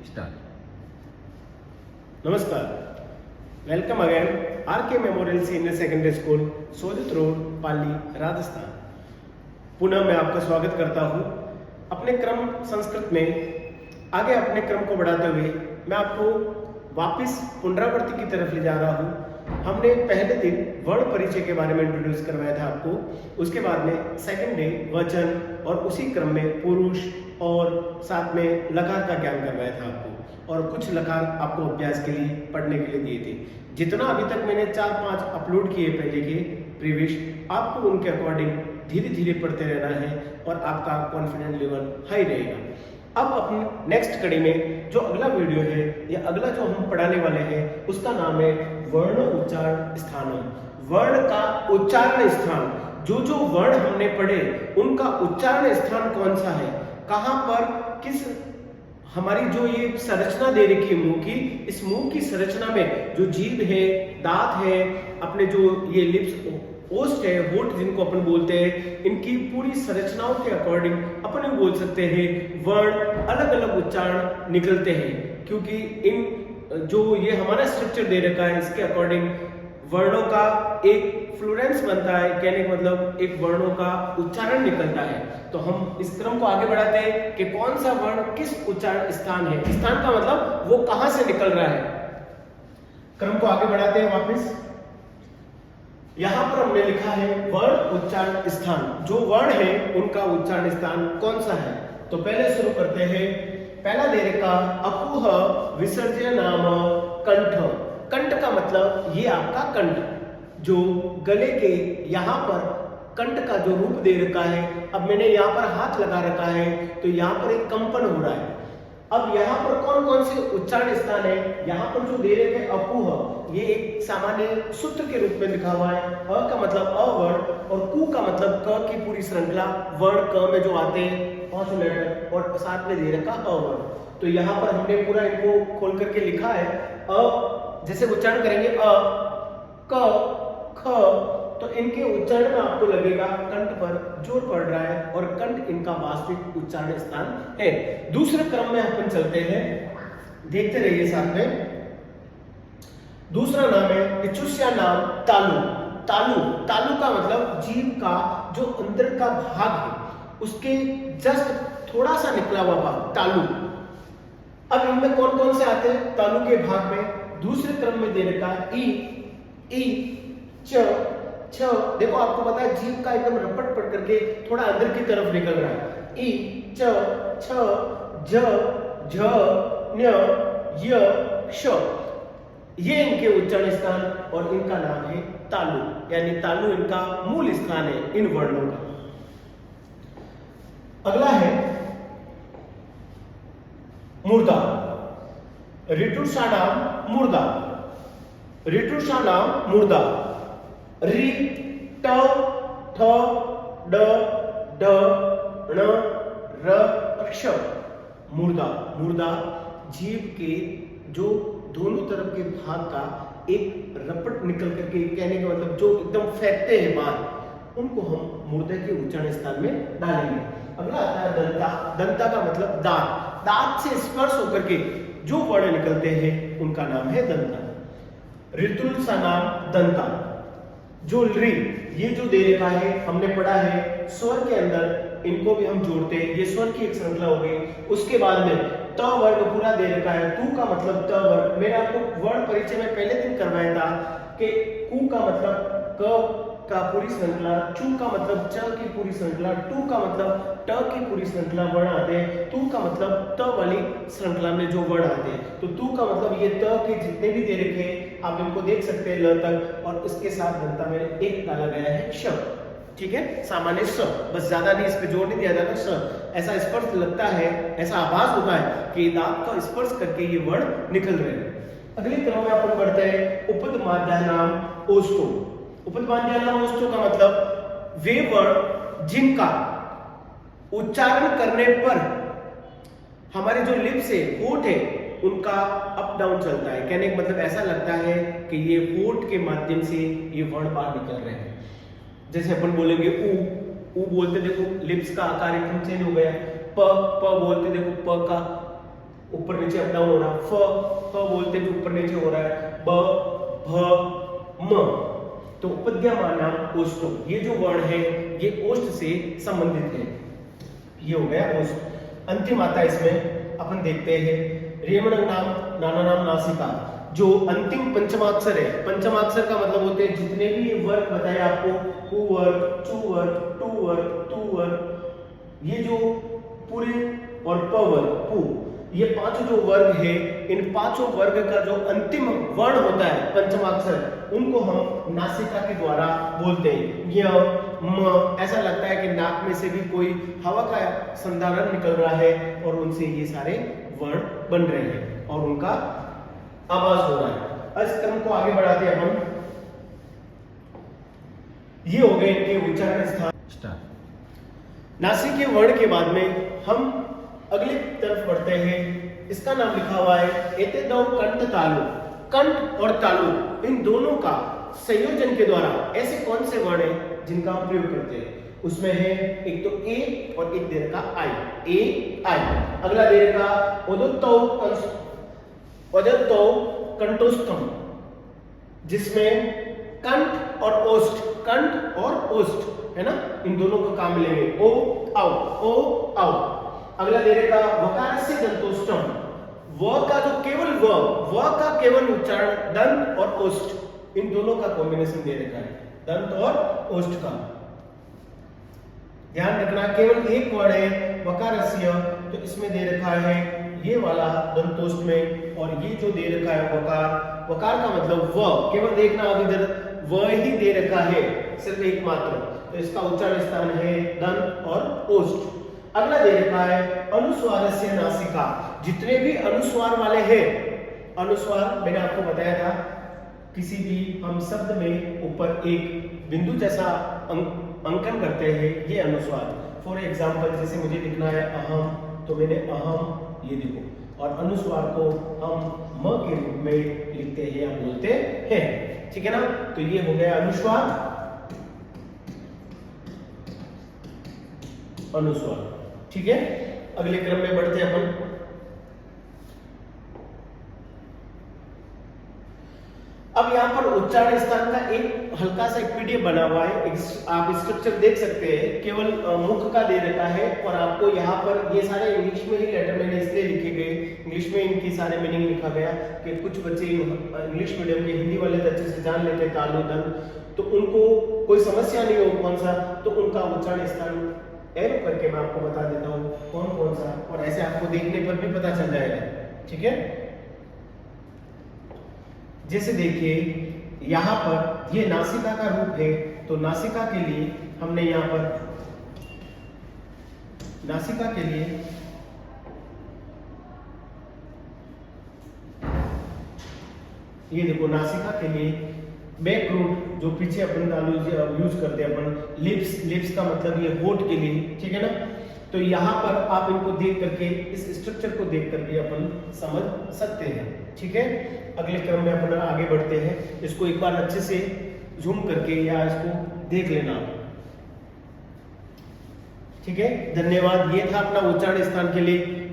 Start. नमस्कार, welcome again RK memorial senior secondary school, Sojat road, Pali, Rajasthan. पुनः मैं आपका स्वागत करता हूं अपने क्रम संस्कृत में। आगे अपने क्रम को बढ़ाते हुए मैं आपको वापस पुनरावृत्ति की तरफ ले जा रहा हूं। हमने पहले दिन वर्ण परिचय के बारे में इंट्रोड्यूस करवाया था आपको, उसके बाद में सेकंड डे वचन और उसी क्रम में पुरुष और साथ में लकार का ज्ञान करवाया था आपको, और कुछ लकार आपको अभ्यास के लिए पढ़ने के लिए दिए थे। जितना अभी तक मैंने 4-5 अपलोड किए पहले के प्रीवियस, आपको उनके अकॉर्डिंग धीरे धीरे पढ़ते रहना है और आपका कॉन्फिडेंस लेवल हाई रहेगा। अब अपनी नेक्स्ट कड़ी में जो अगला वीडियो है या अगला जो हम पढ़ाने वाले हैं उसका नाम है वर्ण उच्चारण स्थानम। वर्ण का उच्चारण स्थान, जो जो वर्ण हमने पढ़े उनका उच्चारण स्थान कौन सा है, कहां पर किस हमारी जो ये संरचना दे रखी है मुंह की, इस मुंह की संरचना में जो जीभ है, दांत है, अपने जो ये लिप्स ओस्ट है, होठ जिनको अपन बोलते हैं, इनकी पूरी संरचनाओं के अकॉर्डिंग अपन भी बोल सकते हैं वर्ण अलग अलग उच्चारण निकलते हैं, क्योंकि इन जो ये हमारा स्ट्रक्चर दे रखा है इसके अकॉर्डिंग वर्णों का एक फ्लोरेंस बनता है, कहने का मतलब एक वर्णों का उच्चारण निकलता है। तो हम इस क्रम को आगे बढ़ाते हैं कि कौन सा वर्ण किस उच्चारण स्थान है, स्थान का मतलब वो कहां से निकल रहा है। क्रम को आगे बढ़ाते हैं वापस। यहां पर हमने लिखा है वर्ण उच्चारण स्थान, जो वर्ण है उनका उच्चारण स्थान कौन सा है। तो पहले शुरू करते हैं। पहला दे रखा अकुह विसर्जन नाम कंठ। कंठ का मतलब ये आपका कंठ, जो गले के यहाँ पर कंठ का जो रूप दे रखा है। अब मैंने यहाँ पर हाथ लगा रखा है तो यहाँ पर एक कंपन हो रहा है। अब यहाँ पर कौन कौन से उच्चारण स्थान है, यहाँ पर जो दे रखे अकुह, ये एक सामान्य सूत्र के रूप में लिखा हुआ है। अ का मतलब अवर्ण और कु का मतलब क की पूरी श्रृंखला, वर्ण क में जो आते हैं 5 लेटर और साथ में दे रखा अवर्ण। तो यहाँ पर हमने पूरा इनको खोल करके लिखा है। अ जैसे उच्चारण करेंगे अ, क, ख, तो इनके उच्चारण में आपको लगेगा कंठ पर जोर पड़ रहा है और कंठ इनका वास्तविक उच्चारण स्थान है। दूसरे क्रम में अपन चलते हैं, देखते रहिए साथ में। दूसरा नाम है इच्छुष्या नाम तालु। तालु, तालु का मतलब जीभ का जो अंदर का भाग है उसके जस्ट थोड़ा सा निकला हुआ भाग, तालु। अब इनमें कौन कौन से आते हैं तालु के भाग में। दूसरे क्रम में दे रखा है ई, ई, च, छ। देखो आपको पता है जीभ का एकदम रपट पड़ करके थोड़ा अंदर की तरफ निकल रहा है। ई, च, छ, ज, झ, ञ, य, श, ये इनके उच्चारण स्थान और इनका नाम है तालु, यानी तालु इनका मूल स्थान है इन वर्णों का। अगला है मूर्धा। ऋतुषा नाम मूर्धा। ऋतुषा नाम मूर्धा। रि, ट, ठ, ड, ढ, ण, र, क्ष, मूर्धा। मूर्धा जीभ के जो दोनों तरफ के भाग का एक रपट निकल करके, कहने का मतलब जो एकदम फेंकते हैं बाहर, उनको हम मूर्धा के उच्चारण स्थान में डालेंगे। अगला आता है दंता। दंता का मतलब दांत। दांत से स्पर्श होकर के जो वर्ण निकलते हैं उनका नाम है दंता। ऋतुल सा नाम दंता। जो रि, ये जो दे रखा है हमने पढ़ा है स्वर के अंदर इनको भी हम जोड़ते हैं, ये स्वर की एक श्रृंखला हो गई। उसके बाद में त वर्ग पूरा दे रखा है। तू का मतलब त वर्ग, मैंने आपको वर्ण परिचय में पहले दिन करवाया था कि कु का मतलब क का पूरी श्रृंखला, चू का मतलब च की पूरी श्रृंखला, टू का मतलब ट की पूरी श्रृंखला वर्ण आते हैं, तू का मतलब त वाली श्रृंखला में जो वर्ण आते हैं। तो तू का मतलब ये त के जितने भी दे रखे हैं आप इनको देख सकते हैं ल तक, और उसके साथ दंता में एक डाला गया है श। ठीक है, सामान्य स, बस ज्यादा नहीं, इस पे जोर नहीं दिया जाता। स ऐसा स्पर्श लगता है, ऐसा आभास होता है कि दांत का स्पर्श करके ये वर्ण निकल रहे हैं। अगले क्रम में अपन बढ़ते हैं उपद माध्या नाम ओष्ठो। उपद माध्या नाम ओष्ठो का मतलब वे वर्ण जिनका उच्चारण करने पर हमारे जो लिप्स है, होठ है, उनका अप डाउन चलता है। कहने का मतलब ऐसा लगता है कि ये होठ के माध्यम से ये वर्ण बाहर निकल रहे हैं। जैसे अपन बोलेंगे ऊ, ऊ बोलते देखो लिप्स का आकार एकदम चेंज हो गया। प, प बोलते देखो प का ऊपर नीचे अप डाउन हो रहा है। फ बोलते जो ऊपर नीचे हो रहा है। ब भ म तो उपद्यमानाम ओष्ठो, ये जो वर्ण है ये ओष्ठ से संबंधित है। ये हो गया ओष्ठ। अंतिम आता है इसमें अपन देखते हैं रेमणंग नाम नाना नाम नासिका, जो अंतिम पंचमाक्षर है। पंचमाक्षर का मतलब होते हैं जितने भी वर्ग बताए आपको, उ वर्ग, चु वर्ग, टू वर्ग, तू वर्ग, ये जो पूरे और प वर्ग, पू, ये पांचों जो वर्ग है, इन पांचों वर्ग का जो अंतिम वर्ण होता है पंचमाक्षर, उनको हम नासिका के द्वारा बोलते हैं। य म, ऐसा लगता है कि नाक में से भी कोई हवा का संधारण निकल रहा है और उनसे ये सारे वर्ण बन रहे हैं और उनका आवाज हो रहा है। इस क्रम को आगे बढ़ाते हैं हम। ये हो गए इनके उच्चारण स्थान। नासिक के वर्ण के बाद में हम अगली तरफ बढ़ते हैं। इसका नाम लिखा हुआ है एते दो कंठ तालु। कंठ और तालु इन दोनों का संयोजन के द्वारा ऐसे कौन से वर्ण हैं जिनका हम प्रयोग करते हैं? उसमें है एक तो ए और एक दे रखा आई, ए आई। अगला दे रखा ओदत्तो कंठोस्थम, जिसमें कंठ और ओष्ठ, कंठ और ओष्ठ है ना, इन दोनों का काम मिलेंगे। ओ आओ, ओ आओ। अगला दे रखा वकारस्य दंतोष्टम, व का जो केवल व का केवल उच्चारण दंत और ओष्ठ, इन दोनों का कॉम्बिनेशन दे रखा है, दंत और ओष्ठ का। ध्यान रखना केवल एक वर्ड है वकारस्य, तो इसमें दे रखा है ये वाला दंतोष्ठ में, और ये जो दे रखा है वकार, वकार का मतलब व, केवल देखना अब इधर व ही दे रखा है, सिर्फ एक मात्र, तो इसका उच्चारण स्थान है दंत और ओष्ठ। अगला दे रखा है अनुस्वारस्य नासिका, जितने भी अनुस्वार वाले हैं, अनुस्वार मैंने आपको बताया था, किसी भी हम शब्द में ऊपर एक बिंदु जैसा अंकन करते हैं, ये अनुस्वार। फॉर एग्जाम्पल जैसे मुझे लिखना है अहम, तो मैंने अहम ये देखो, और अनुस्वार को हम म के रूप में लिखते हैं या बोलते हैं, ठीक है ना। तो ये हो गया अनुस्वार, अनुस्वार, ठीक है। अगले क्रम में बढ़ते हैं अपन। अब यहाँ पर उच्चारण स्थान का एक हल्का सा पीडीएफ बना हुआ है, आप स्ट्रक्चर देख सकते हैं, केवल मुख का दे रखा है, और आपको यहाँ पर ये सारे इंग्लिश में ही लेटर मैंने इसलिए लिखे गए, इंग्लिश में इनकी सारे मीनिंग लिखा गया कि कुछ बच्चे इंग्लिश मीडियम के हिंदी वाले तो अच्छे से जान लेते तालु दंत, तो उनको कोई समस्या नहीं हो कौन सा, तो उनका उच्चारण स्थान एरो करके मैं आपको बता देता हूँ कौन कौन सा, और ऐसे आपको देखने पर भी पता चल जाएगा, ठीक है। जैसे देखिए यहाँ पर ये नासिका का रूप है, तो नासिका के लिए हमने यहाँ पर नासिका के लिए ये देखो, नासिका के लिए बैक रूट जो पीछे अपन यूज करते हैं अपन, लिप्स, लिप्स का मतलब ये होठ के लिए, ठीक है ना। तो यहाँ पर आप इनको देख करके, इस स्ट्रक्चर को देख करके अपन समझ सकते हैं, ठीक है। अगले क्रम में अपन आगे बढ़ते हैं, इसको एक बार अच्छे से जूम करके या इसको देख लेना, ठीक है। धन्यवाद। ये था अपना उच्चारण स्थान के लिए